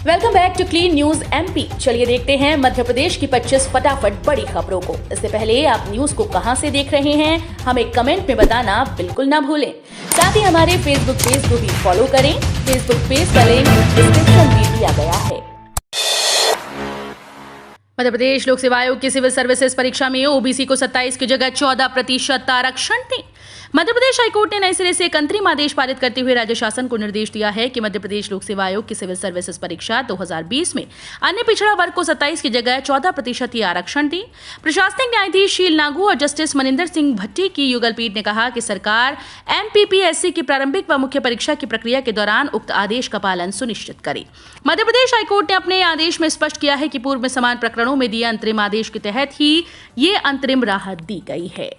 Welcome back to clean news MP. चलिए देखते हैं मध्य प्रदेश की 25 फटाफट बड़ी खबरों को। इससे पहले आप न्यूज को कहां से देख रहे हैं हमें कमेंट में बताना बिल्कुल ना भूलें। साथ ही हमारे फेसबुक पेज को भी फॉलो करें। फेसबुक पेज का लिंक डिस्क्रिप्शन में दिया गया है। मध्य प्रदेश लोक सेवा आयोग की सिविल सर्विसेज परीक्षा में ओबीसी को 27 की जगह 14% आरक्षण दें। मध्य प्रदेश हाईकोर्ट ने नए सिरे से एक अंतरिम आदेश पारित करते हुए राज्य शासन को निर्देश दिया है कि मध्य प्रदेश लोक सेवा आयोग की सिविल सर्विसेज परीक्षा 2020 में अन्य पिछड़ा वर्ग को 27 की जगह 14% ही आरक्षण दी। प्रशासनिक न्यायाधीश शील नागू और जस्टिस मनिंदर सिंह भट्टी की युगल पीठ ने कहा कि सरकार एमपीपीएससी की प्रारंभिक व मुख्य परीक्षा की प्रक्रिया के दौरान उक्त आदेश का पालन सुनिश्चित करे। मध्य प्रदेश हाईकोर्ट ने अपने आदेश में स्पष्ट किया है कि पूर्व में समान प्रकरणों में दिए अंतरिम आदेश के तहत ही ये अंतरिम राहत दी गई है।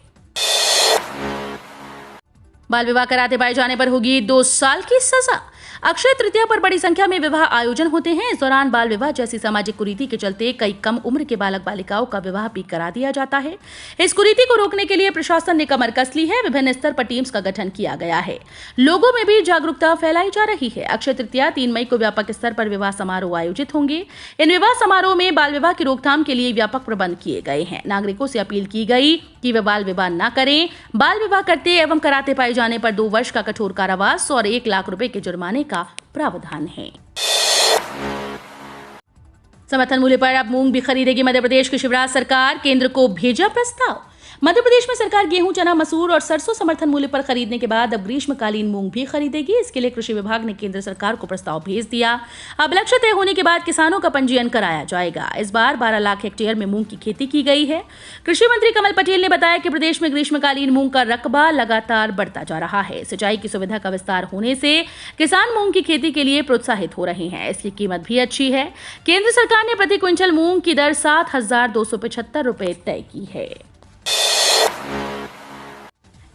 बाल विवाह कराते पाए जाने पर होगी 2 साल की सजा। अक्षय तृतीया पर बड़ी संख्या में विवाह आयोजन होते हैं। इस दौरान बाल विवाह जैसी सामाजिक कुरीति के चलते कई कम उम्र के बालक बालिकाओं का विवाह भी करा दिया जाता है। इस कुरीति को रोकने के लिए प्रशासन ने कमर कस ली है। विभिन्न स्तर पर टीम्स का गठन किया गया है। लोगों में भी जागरूकता फैलाई जा रही है। अक्षय तृतीया 3 मई को व्यापक स्तर पर विवाह समारोह आयोजित होंगे। इन विवाह समारोह में बाल विवाह की रोकथाम के लिए व्यापक प्रबंध किए गए हैं। नागरिकों से अपील की गई कि वे बाल विवाह न करें। बाल विवाह करते एवं कराते पाए जाने पर 2 वर्ष का कठोर कारावास और 1 लाख रुपए के जुर्माने का प्रावधान है। समर्थन मूल्य पर अब मूंग भी खरीदेगी मध्य प्रदेश की शिवराज सरकार। केंद्र को भेजा प्रस्ताव। मध्य प्रदेश में सरकार गेहूं, चना, मसूर और सरसों समर्थन मूल्य पर खरीदने के बाद अब ग्रीष्मकालीन मूंग भी खरीदेगी। इसके लिए कृषि विभाग ने केंद्र सरकार को प्रस्ताव भेज दिया। अब लक्ष्य तय होने के बाद किसानों का पंजीयन कराया जाएगा। इस बार 12 लाख हेक्टेयर में मूंग की खेती की गई है। कृषि मंत्री कमल पटेल ने बताया कि प्रदेश में ग्रीष्मकालीन मूंग का रकबा लगातार बढ़ता जा रहा है। सिंचाई की सुविधा का विस्तार होने से किसान मूंग की खेती के लिए प्रोत्साहित हो रहे हैं। इसकी कीमत भी अच्छी है। केंद्र सरकार ने प्रति क्विंटल मूंग की दर 7,275 रुपए तय की है।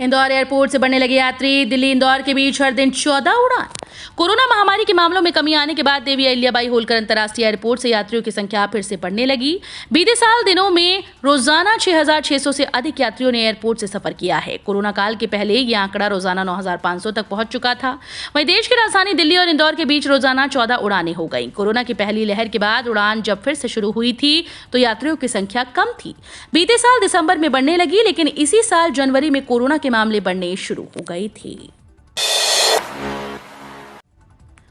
इंदौर एयरपोर्ट से बढ़ने लगे यात्री। दिल्ली इंदौर के बीच हर दिन 14 उड़ान। कोरोना महामारी के मामलों में कमी आने के बाद देवी अहिल्याबाई होलकर अंतर्राष्ट्रीय एयरपोर्ट से यात्रियों की संख्या फिर से बढ़ने लगी। बीते साल दिनों में रोजाना 6,600 से अधिक यात्रियों ने एयरपोर्ट से सफर किया है। कोरोना काल के पहले यह आंकड़ा रोजाना 9,500 तक पहुंच चुका था। वहीं देश की राजधानी दिल्ली और इंदौर के बीच रोजाना 14 उड़ानें हो गई। कोरोना की पहली लहर के बाद उड़ान जब फिर से शुरू हुई थी तो यात्रियों की संख्या कम थी। बीते साल दिसंबर में बढ़ने लगी, लेकिन इसी साल जनवरी में कोरोना के मामले बढ़ने शुरू हो गई थी।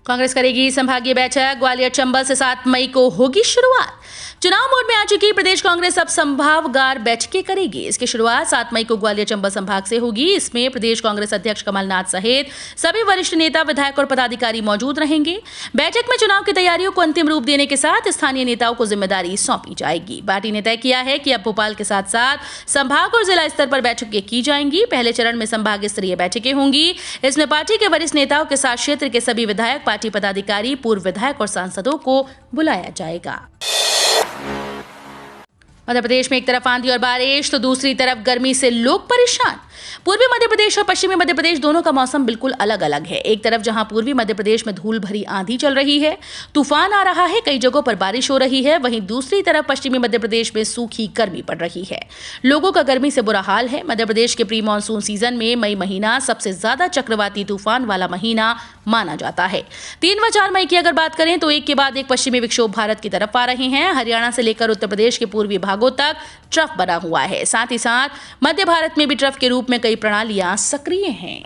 कांग्रेस करेगी संभागीय बैठक। ग्वालियर चंबल से 7 मई को होगी शुरुआत। चुनाव मोड में आ चुकी प्रदेश कांग्रेस अब संभागवार बैठकें करेगी। इसकी शुरुआत 7 मई को ग्वालियर चंबल संभाग से होगी। इसमें प्रदेश कांग्रेस अध्यक्ष कमलनाथ सहित सभी वरिष्ठ नेता, विधायक और पदाधिकारी मौजूद रहेंगे। बैठक में चुनाव की तैयारियों को अंतिम रूप देने के साथ स्थानीय नेताओं को जिम्मेदारी सौंपी जाएगी। पार्टी ने तय किया है कि अब भोपाल के साथ साथ संभाग और जिला स्तर पर बैठकें की जाएंगी। पहले चरण में संभाग स्तरीय बैठकें होंगी। इसमें पार्टी के वरिष्ठ नेताओं के साथ क्षेत्र के सभी विधायक, पार्टी पदाधिकारी, पूर्व विधायक और सांसदों को बुलाया जाएगा। मध्य प्रदेश में एक तरफ आंधी और बारिश तो दूसरी तरफ गर्मी से लोग परेशान। पूर्वी मध्य प्रदेश और पश्चिमी मध्य प्रदेश दोनों का मौसम बिल्कुल अलग अलग है। एक तरफ जहां पूर्वी मध्य प्रदेश में धूल भरी आंधी चल रही है, तूफान आ रहा है, कई जगहों पर बारिश हो रही है, वहीं दूसरी तरफ पश्चिमी मध्य प्रदेश में सूखी गर्मी पड़ रही है। लोगों का गर्मी से बुरा हाल है। मध्य प्रदेश के प्री मानसून सीजन में मई महीना सबसे ज्यादा चक्रवाती तूफान वाला महीना माना जाता है। 3 व 4 मई की अगर बात करें तो एक के बाद एक पश्चिमी विक्षोभ भारत की तरफ आ रहे हैं। हरियाणा से लेकर उत्तर प्रदेश के पूर्वी भागों तक ट्रफ बना हुआ है। साथ ही साथ मध्य भारत में भी ट्रफ के रूप में कई प्रणालियां सक्रिय हैं।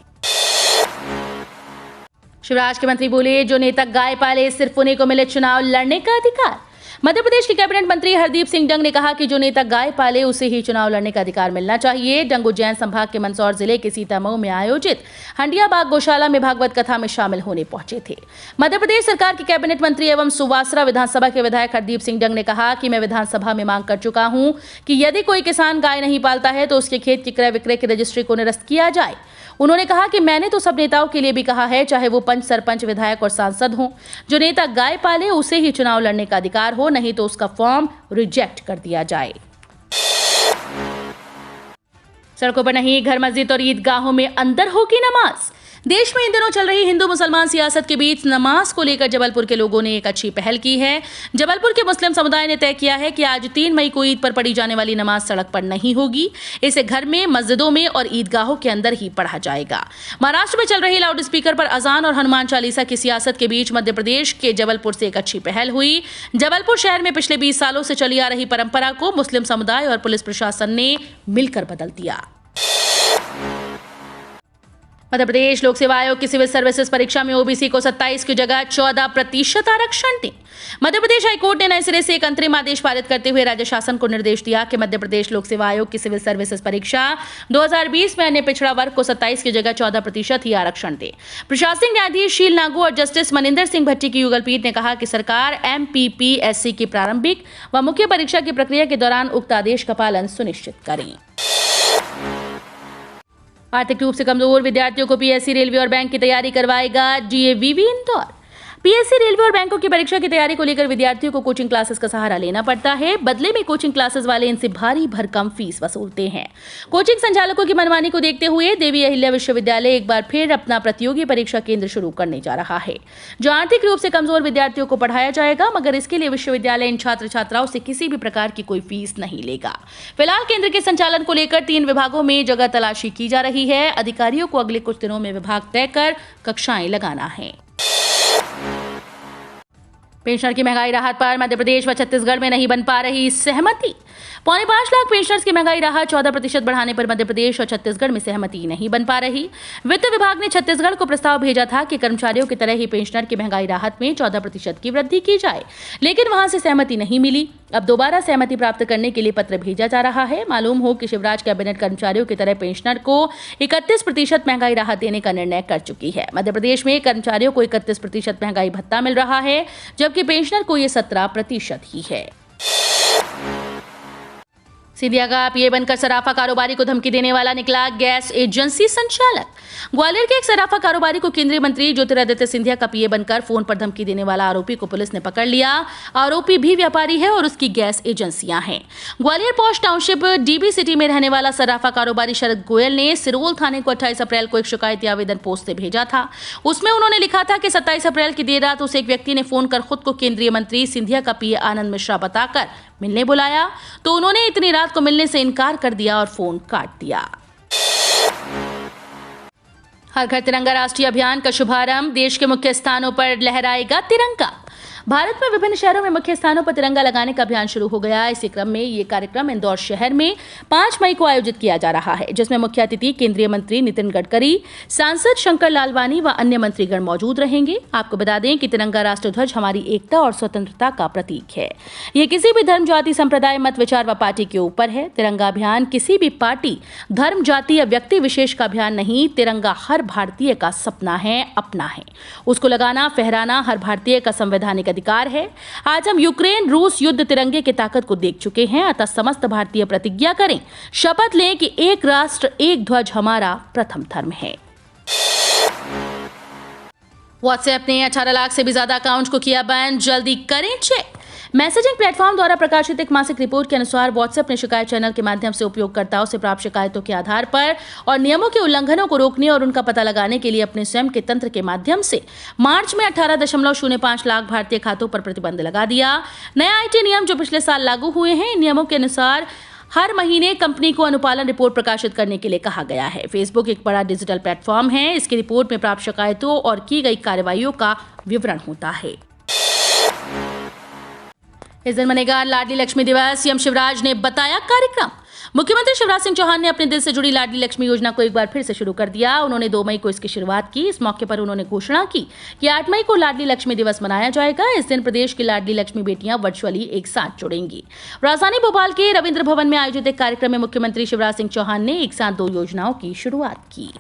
शिवराज के मंत्री बोले, जो नेता गाय पाले सिर्फ उन्हीं को मिले चुनाव लड़ने का अधिकार। मध्य प्रदेश के कैबिनेट मंत्री हरदीप सिंह डंग ने कहा कि जो नेता गाय पाले उसे ही चुनाव लड़ने का अधिकार मिलना चाहिए। डंग उज्जैन संभाग के मंदसौर जिले के सीतामऊ में आयोजित हंडिया बाग गौशाला में भागवत कथा में शामिल होने पहुंचे थे। मध्य प्रदेश सरकार के कैबिनेट मंत्री एवं सुवासरा विधानसभा के विधायक हरदीप सिंह डंग ने कहा कि मैं विधानसभा में मांग कर चुका हूं कि यदि कोई किसान गाय नहीं पालता है तो उसके खेत की क्रय विक्रय की रजिस्ट्री को निरस्त किया जाए। उन्होंने कहा कि मैंने तो सब नेताओं के लिए भी कहा है, चाहे वो पंच, सरपंच, विधायक और सांसद हों, जो नेता गाय पाले उसे ही चुनाव लड़ने का अधिकार हो, नहीं तो उसका फॉर्म रिजेक्ट कर दिया जाए। सड़कों पर नहीं, घर, मस्जिद और ईदगाहों में अंदर होगी नमाज। देश में इन दिनों चल रही हिंदू मुसलमान सियासत के बीच नमाज को लेकर जबलपुर के लोगों ने एक अच्छी पहल की है। जबलपुर के मुस्लिम समुदाय ने तय किया है कि आज 3 मई को ईद पर पढ़ी जाने वाली नमाज सड़क पर नहीं होगी, इसे घर में, मस्जिदों में और ईदगाहों के अंदर ही पढ़ा जाएगा। महाराष्ट्र में चल रही लाउड स्पीकर पर अजान और हनुमान चालीसा की सियासत के बीच मध्य प्रदेश के जबलपुर से एक अच्छी पहल हुई। जबलपुर शहर में पिछले 20 सालों से चली आ रही परंपरा को मुस्लिम समुदाय और पुलिस प्रशासन ने मिलकर बदल दिया। मध्य प्रदेश लोक सेवा आयोग की सिविल सर्विसेज परीक्षा में ओबीसी को 27 की जगह 14% आरक्षण दें। मध्य प्रदेश हाईकोर्ट ने नए सिरे से एक अंतरिम आदेश पारित करते हुए राज्य शासन को निर्देश दिया कि मध्य प्रदेश लोक सेवा आयोग की सिविल सर्विसेज परीक्षा 2020 में अन्य पिछड़ा वर्ग को 27 की जगह 14% ही आरक्षण दे। प्रशासनिक न्यायाधीश शील नागू और जस्टिस मनिंदर सिंह भट्टी की युगल पीठ ने कहा कि सरकार MPPSC की प्रारंभिक व मुख्य परीक्षा की प्रक्रिया के दौरान उक्त आदेश का पालन सुनिश्चित करें। आर्थिक रूप से कमजोर विद्यार्थियों को PSC, रेलवे और बैंक की तैयारी करवाएगा DAVV इंदौर। PSC, रेलवे और बैंकों की परीक्षा की तैयारी को लेकर विद्यार्थियों को कोचिंग क्लासेस का सहारा लेना पड़ता है। बदले में कोचिंग क्लासेस वाले इनसे भारी भरकम फीस वसूलते हैं। कोचिंग संचालकों की मनमानी को देखते हुए देवी अहिल्या विश्वविद्यालय एक बार फिर अपना प्रतियोगी परीक्षा केंद्र शुरू करने जा रहा है, जो आर्थिक रूप से कमजोर विद्यार्थियों को पढ़ाया जाएगा, मगर इसके लिए विश्वविद्यालय इन छात्र छात्राओं से किसी भी प्रकार की कोई फीस नहीं लेगा। फिलहाल केंद्र के संचालन को लेकर 3 विभागों में जगह तलाशी की जा रही है। अधिकारियों को अगले कुछ दिनों में विभाग तय कर कक्षाएं लगाना है। पेंशनर की महंगाई राहत पर मध्य प्रदेश व छत्तीसगढ़ में नहीं बन पा रही सहमति। 4.25 लाख पेंशनर्स की महंगाई राहत 14% बढ़ाने पर मध्य प्रदेश और छत्तीसगढ़ में सहमति नहीं बन पा रही। वित्त विभाग ने छत्तीसगढ़ को प्रस्ताव भेजा था कि कर्मचारियों की तरह ही पेंशनर की महंगाई राहत में 14% की वृद्धि की जाए, लेकिन वहां से सहमति नहीं मिली। अब दोबारा सहमति प्राप्त करने के लिए पत्र भेजा जा रहा है। मालूम हो कि शिवराज कैबिनेट कर्मचारियों की तरह पेंशनर को 31% महंगाई राहत देने का निर्णय कर चुकी है। मध्य प्रदेश में कर्मचारियों को 31% महंगाई भत्ता मिल रहा है, जबकि पेंशनर को ये 17% ही है। सिंधिया का पीए बनकर सराफा कारोबारी को धमकी देने वाला निकला गैस एजेंसी संचालक। ग्वालियर के एक सराफा कारोबारी को केंद्रीय मंत्री ज्योतिरादित्य सिंधिया का पीए बनकर फोन पर धमकी देने वाला आरोपी को पुलिस ने पकड़ लिया। आरोपी भी व्यापारी है और उसकी गैस एजेंसियां हैं। Gwalior posh township DB city में रहने वाला सराफा कारोबारी शरद गोयल ने सिरोल थाने को 28 अप्रैल को एक शिकायती आवेदन पोस्ट से भेजा था। उसमें उन्होंने लिखा था कि 27 अप्रैल की देर रात उसे एक व्यक्ति ने फोन कर खुद को केंद्रीय मंत्री सिंधिया का पीए आनंद मिश्रा बताकर मिलने बुलाया, तो उन्होंने इतनी रात को मिलने से इनकार कर दिया और फोन काट दिया। हर घर तिरंगा राष्ट्रीय अभियान का शुभारंभ। देश के मुख्य स्थानों पर लहराएगा तिरंगा। भारत में विभिन्न शहरों में मुख्य स्थानों पर तिरंगा लगाने का अभियान शुरू हो गया। इसी क्रम में ये कार्यक्रम इंदौर शहर में 5 मई को आयोजित किया जा रहा है, जिसमें मुख्य अतिथि केंद्रीय मंत्री नितिन गडकरी, सांसद शंकर लालवानी व अन्य मंत्रीगण मौजूद रहेंगे। आपको बता दें कि तिरंगा राष्ट्र ध्वज हमारी एकता और स्वतंत्रता का प्रतीक है। ये किसी भी धर्म, जाति, संप्रदाय, मत, विचार व पार्टी के ऊपर है। तिरंगा अभियान किसी भी पार्टी, धर्म, जाति या व्यक्ति विशेष का अभियान नहीं। तिरंगा हर भारतीय का सपना है, अपना है। उसको लगाना, फहराना हर भारतीय का संवैधानिक अधिकार है। आज हम यूक्रेन रूस युद्ध तिरंगे की ताकत को देख चुके हैं, अतः समस्त भारतीय प्रतिज्ञा करें, शपथ लें कि एक राष्ट्र एक ध्वज हमारा प्रथम धर्म है। व्हाट्सएप ने 18 लाख से भी ज्यादा अकाउंट्स को किया बैन, जल्दी करें चेक। मैसेजिंग प्लेटफॉर्म द्वारा प्रकाशित एक मासिक रिपोर्ट के अनुसार व्हाट्सएप ने शिकायत चैनल के माध्यम से उपयोगकर्ताओं से प्राप्त शिकायतों के आधार पर और नियमों के उल्लंघनों को रोकने और उनका पता लगाने के लिए अपने स्वयं के तंत्र के माध्यम से मार्च में 18.05 लाख भारतीय खातों पर प्रतिबंध लगा दिया। नया IT नियम जो पिछले साल लागू हुए हैं, इन नियमों के अनुसार हर महीने कंपनी को अनुपालन रिपोर्ट प्रकाशित करने के लिए कहा गया है। फेसबुक एक बड़ा डिजिटल प्लेटफॉर्म है। इसकी रिपोर्ट में प्राप्त शिकायतों और की गई कार्रवाइयों का विवरण होता है। इस दिन मनेगा लाडली लक्ष्मी दिवस। सीएम शिवराज ने बताया कार्यक्रम। मुख्यमंत्री शिवराज सिंह चौहान ने अपने दिल से जुड़ी लाडली लक्ष्मी योजना को एक बार फिर से शुरू कर दिया। उन्होंने 2 मई को इसकी शुरुआत की। इस मौके पर उन्होंने घोषणा की कि 8 मई को लाडली लक्ष्मी दिवस मनाया जाएगा। इस दिन प्रदेश की लाडली लक्ष्मी बेटियां वर्चुअली एक साथ जुड़ेंगी। राजधानी भोपाल के रविंद्र भवन में आयोजित एक कार्यक्रम में मुख्यमंत्री शिवराज सिंह चौहान ने एक साथ 2 योजनाओं की शुरुआत की।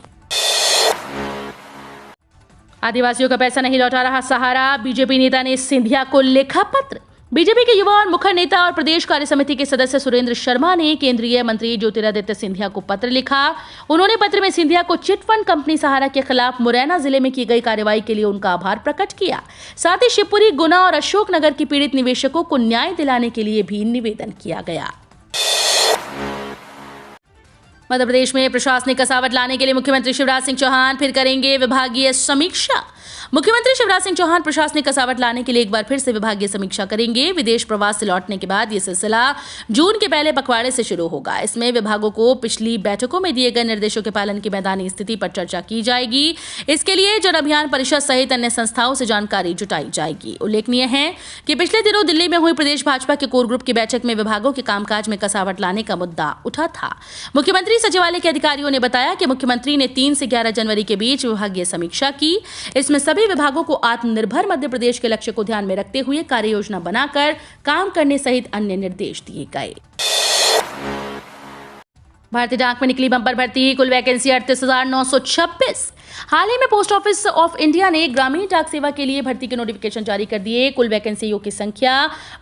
आदिवासियों का पैसा नहीं लौटा रहा सहारा। बीजेपी नेता ने सिंधिया को लिखा पत्र। बीजेपी के युवा और मुखर नेता और प्रदेश कार्य समिति के सदस्य सुरेंद्र शर्मा ने केंद्रीय मंत्री ज्योतिरादित्य सिंधिया को पत्र लिखा। उन्होंने पत्र में सिंधिया को चिटफंड कंपनी सहारा के खिलाफ मुरैना जिले में की गई कार्रवाई के लिए उनका आभार प्रकट किया। साथ ही शिवपुरी, गुना और अशोकनगर की पीड़ित निवेशकों को न्याय दिलाने के लिए भी निवेदन किया गया। मध्य प्रदेश में प्रशासनिक कसावट लाने के लिए मुख्यमंत्री शिवराज सिंह चौहान फिर करेंगे विभागीय समीक्षा। मुख्यमंत्री शिवराज सिंह चौहान प्रशासनिक कसावट लाने के लिए एक बार फिर से विभागीय समीक्षा करेंगे। विदेश प्रवास से लौटने के बाद यह सिलसिला जून के पहले पखवाड़े से शुरू होगा। इसमें विभागों को पिछली बैठकों में दिए गए निर्देशों के पालन की मैदानी स्थिति पर चर्चा की जाएगी। इसके लिए जन अभियान परिषद सहित अन्य संस्थाओं से जानकारी जुटाई जाएगी। उल्लेखनीय है कि पिछले दिनों दिल्ली में हुई प्रदेश भाजपा के कोर ग्रुप की बैठक में विभागों के कामकाज में कसावट लाने का मुद्दा उठा था। मुख्यमंत्री सचिवालय के अधिकारियों ने बताया कि मुख्यमंत्री ने 3 से 11 जनवरी के बीच विभागीय समीक्षा की। इसमें सभी विभागों को आत्मनिर्भर मध्य प्रदेश के लक्ष्य को ध्यान में रखते हुए कार्य योजना बनाकर काम करने सहित अन्य निर्देश दिए गए। भारतीय डाक में निकली बंपर भर्ती, कुल वैकेंसी 38,926। हाल ही में पोस्ट ऑफिस ऑफ इंडिया ने ग्रामीण डाक सेवा के लिए भर्ती के नोटिफिकेशन जारी कर दिए। कुल वैकेंसियों की संख्या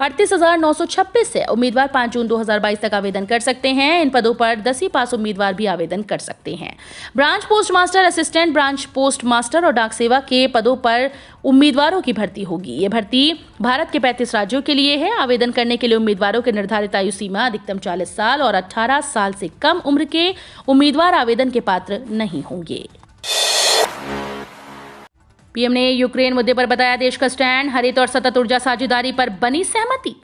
38,926 है। उम्मीदवार 5 जून 2022 तक आवेदन कर सकते हैं। इन पदों पर 10वीं पास उम्मीदवार भी आवेदन कर सकते हैं। Branch post master, assistant branch post master और डाक सेवा के पदों पर उम्मीदवारों की भर्ती होगी। ये भर्ती भारत के 35 राज्यों के लिए है। आवेदन करने के लिए उम्मीदवारों के निर्धारित आयु सीमा अधिकतम 40 साल और 18 साल से कम उम्र के उम्मीदवार आवेदन के पात्र नहीं होंगे। पीएम ने यूक्रेन मुद्दे पर बताया देश का स्टैंड, हरित और सतत ऊर्जा साझेदारी पर बनी सहमति।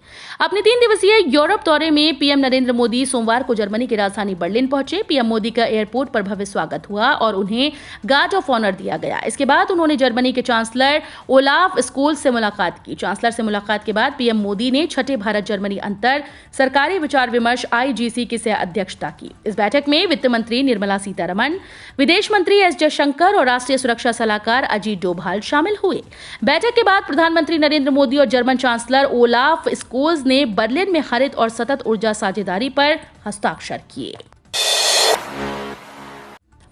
अपने 3 दिवसीय यूरोप दौरे में पीएम नरेंद्र मोदी सोमवार को जर्मनी की राजधानी बर्लिन पहुंचे। पीएम मोदी का एयरपोर्ट पर भव्य स्वागत हुआ और उन्हें गार्ड ऑफ ऑनर दिया गया। इसके बाद उन्होंने जर्मनी के चांसलर ओलाफ स्कोल्ज से मुलाकात की। चांसलर से मुलाकात के बाद पीएम मोदी ने 6ठे भारत जर्मनी अंतर सरकारी विचार विमर्श IGC की सह अध्यक्षता की। इस बैठक में वित्त मंत्री निर्मला सीतारमण, विदेश मंत्री S जयशंकर और राष्ट्रीय सुरक्षा सलाहकार अजीत डोभाल शामिल हुए। बैठक के बाद प्रधानमंत्री नरेंद्र मोदी और जर्मन चांसलर ओलाफ स्कोल्ज ने बर्लिन में हरित और सतत ऊर्जा साझेदारी पर हस्ताक्षर किए।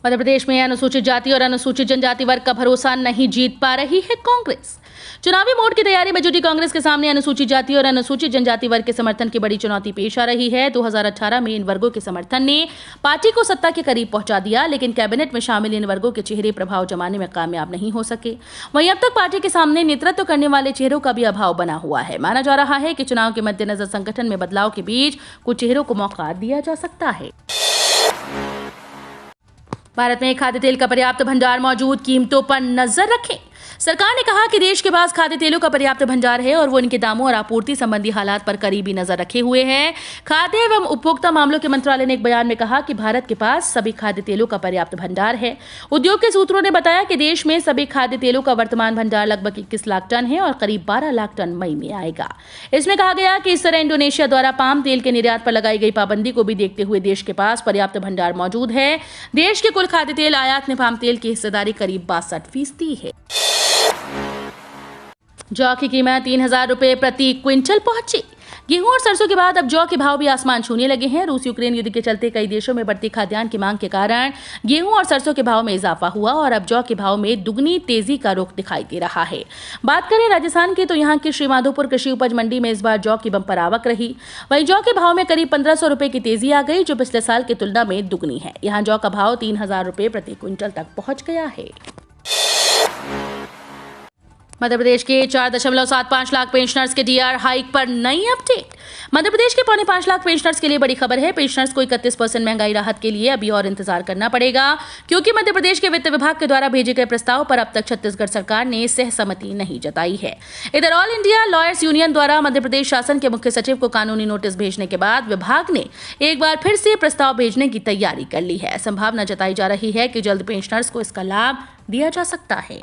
मध्य प्रदेश में अनुसूचित जाति और अनुसूचित जनजाति वर्ग का भरोसा नहीं जीत पा रही है कांग्रेस। चुनावी मोड की तैयारी में जुटी कांग्रेस के सामने अनुसूचित जाति और अनुसूचित जनजाति वर्ग के समर्थन की बड़ी चुनौती पेश आ रही है। 2018 में इन वर्गों के समर्थन ने पार्टी को सत्ता के करीब पहुंचा दिया, लेकिन कैबिनेट में शामिल इन वर्गों के चेहरे प्रभाव जमाने में कामयाब नहीं हो सके। वहीं अब तक पार्टी के सामने नेतृत्व करने वाले चेहरों का भी अभाव बना हुआ है। माना जा रहा है कि चुनाव के मद्देनजर संगठन में बदलाव के बीच कुछ चेहरों को मौका दिया जा सकता है। भारत में खाद्य तेल का पर्याप्त भंडार मौजूद, कीमतों पर नजर रखें। सरकार ने कहा कि देश के पास खाद्य तेलों का पर्याप्त भंडार है और वो इनके दामों और आपूर्ति संबंधी हालात पर करीबी नजर रखे हुए हैं। खाद्य एवं उपभोक्ता मामलों के मंत्रालय ने एक बयान में कहा कि भारत के पास सभी खाद्य तेलों का पर्याप्त भंडार है। उद्योग के सूत्रों ने बताया कि देश में सभी खाद्य तेलों का वर्तमान भंडार लगभग 21 लाख टन है और करीब 12 लाख टन मई में आएगा। इसमें कहा गया कि इस तरह इंडोनेशिया द्वारा पाम तेल के निर्यात पर लगाई गई पाबंदी को भी देखते हुए देश के पास पर्याप्त भंडार मौजूद है। देश के कुल खाद्य तेल आयात में पाम तेल की हिस्सेदारी करीब 62% है। जौ की कीमत 3,000 रुपए प्रति क्विंटल पहुंची। गेहूं और सरसों के बाद अब जौ के भाव भी आसमान छूने लगे हैं। रूस यूक्रेन युद्ध के चलते कई देशों में बढ़ती खाद्यान्न की मांग के कारण गेहूं और सरसों के भाव में इजाफा हुआ और अब जौ के भाव में दुगनी तेजी का रुख दिखाई दे रहा है। बात करें राजस्थान की तो यहाँ की श्रीमाधोपुर कृषि उपज मंडी में इस बार जौ की बंपर आवक रही। वहीं जौ के भाव में करीब 1,500 रुपए की तेजी आ गई, जो पिछले साल की तुलना में दुगनी है। यहाँ जौ का भाव 3,000 रुपए प्रति क्विंटल तक पहुंच गया है। मध्य प्रदेश के 4.75 लाख पेंशनर्स के डीआर हाइक पर नई अपडेट। मध्य प्रदेश के 5.25 लाख पेंशनर्स के लिए बड़ी खबर है। पेंशनर्स को 31% महंगाई राहत के लिए अभी और इंतजार करना पड़ेगा, क्योंकि मध्य प्रदेश के वित्त विभाग के द्वारा भेजे गए प्रस्ताव पर अब तक छत्तीसगढ़ सरकार ने सहमति नहीं जताई है। इधर ऑल इंडिया लॉयर्स यूनियन द्वारा मध्य प्रदेश शासन के मुख्य सचिव को कानूनी नोटिस भेजने के बाद विभाग ने एक बार फिर से प्रस्ताव भेजने की तैयारी कर ली है। संभावना जताई जा रही है कि जल्द पेंशनर्स को इसका लाभ दिया जा सकता है।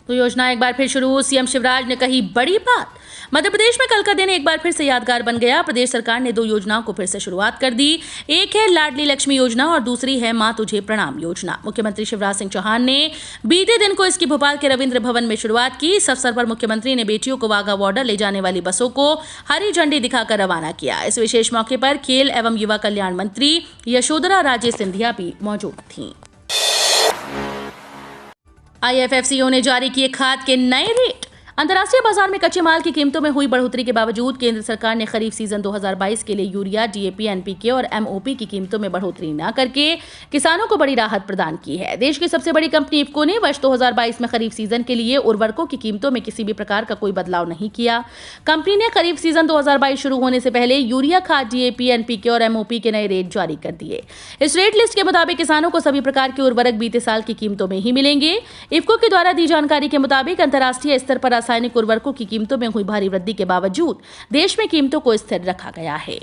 तो योजना एक बार फिर शुरू, सीएम शिवराज ने कही बड़ी बात। मध्य प्रदेश में कल का दिन एक बार फिर से यादगार बन गया। प्रदेश सरकार ने 2 योजनाओं को फिर से शुरुआत कर दी। एक है लाडली लक्ष्मी योजना और दूसरी है मां तुझे प्रणाम योजना। मुख्यमंत्री शिवराज सिंह चौहान ने बीते दिन को इसकी भोपाल के रविंद्र भवन में शुरुआत की। इस अवसर पर मुख्यमंत्री ने बेटियों को वाघा बॉर्डर ले जाने वाली बसों को हरी झंडी दिखाकर रवाना किया। इस विशेष मौके पर खेल एवं युवा कल्याण मंत्री यशोधरा राजे सिंधिया भी मौजूद थी। IFFCO ने जारी किए खाद के नए रेट। अंतर्राष्ट्रीय बाजार में कच्चे माल की कीमतों में हुई बढ़ोतरी के बावजूद केंद्र सरकार ने खरीफ सीजन 2022 के लिए यूरिया, डीएपी, एनपीके और एमओपी की कीमतों में बढ़ोतरी न करके किसानों को बड़ी राहत प्रदान की है। देश की सबसे बड़ी कंपनी इफको ने वर्ष 2022 में खरीफ सीजन के लिए उर्वरकों की कीमतों में किसी भी प्रकार का कोई बदलाव नहीं किया। कंपनी ने खरीफ सीजन 2022 शुरू होने से पहले यूरिया खाद, डीएपी, एनपीके और एमओपी के नए रेट जारी कर दिए। इस रेट लिस्ट के मुताबिक किसानों को सभी प्रकार के उर्वरक बीते साल की कीमतों में ही मिलेंगे। इफको के द्वारा दी जानकारी के मुताबिक अंतर्राष्ट्रीय स्तर पर रासायनिक उर्वरकों की कीमतों में हुई भारी वृद्धि के बावजूद देश में कीमतों को स्थिर रखा गया है।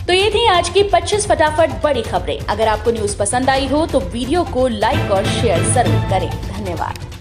तो ये थी आज की 25 फटाफट बड़ी खबरें। अगर आपको न्यूज पसंद आई हो तो वीडियो को लाइक और शेयर जरूर करें। धन्यवाद।